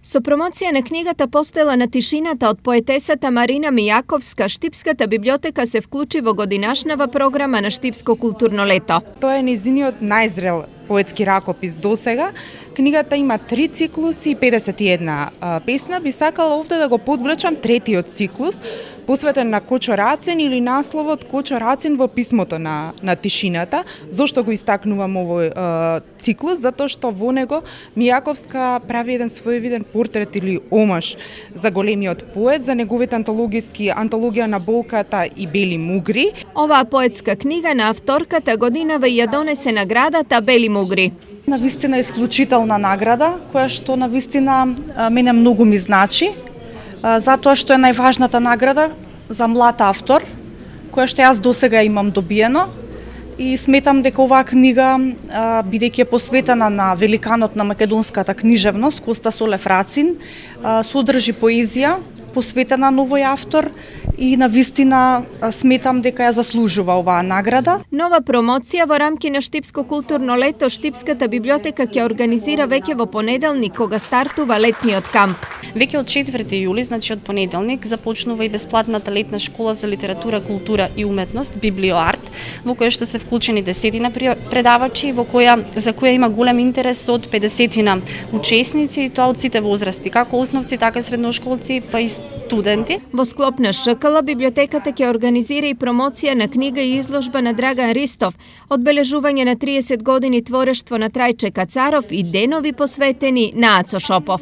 Со промоција на книгата Постела на тишината од поетесата Марина Мијаковска, Штипската библиотека се вклучи во годинашнава програма на Штипско културно лето. Тоа е нејзиниот најзрел поетски ракопис досега. Книгата има 3 циклуси и 51 песна. Би сакала овде да го подвлечам третиот циклус, посветен на Кочо Рацин или насловот Кочо Рацин во писмото на тишината. Зошто го истакнувам овој циклус? Затоа што во него Мијаковска прави еден своевиден портрет или омаж за големиот поет, за неговите антологија на болката и бели мугри. Оваа поетска книга на авторката годинава ја донесе наградата Бели мугри. Навистина исклучителна награда, која што навистина мене многу ми значи, затоа што е најважната награда за млад автор, која што јас досега имам добиено, и сметам дека оваа книга, бидејќи е посветена на великанот на македонската книжевност, Коста Солев Рацин, содржи поезија посветена на овој автор и навистина сметам дека ја заслужува оваа награда. Нова промоција во рамки на Штипско културно лето Штипската библиотека ќе организира веќе во понеделник, кога стартува летниот камп. Веќе од 4 јули, значи од понеделник, започнува и бесплатната летна школа за литература, култура и уметност, Библиоарт, во која што се вклучени 10 предавачи, за која има голем интерес од 50 учесници, и тоа од сите возрасти, како основци, така и средношколци, па и студенти. Во склоп на ШКЛ, библиотеката ќе организира и промоција на книга и изложба на Драган Ристов, одбележување на 30 години творештво на Трајче Кацаров и денови посветени на Ацо Шопов.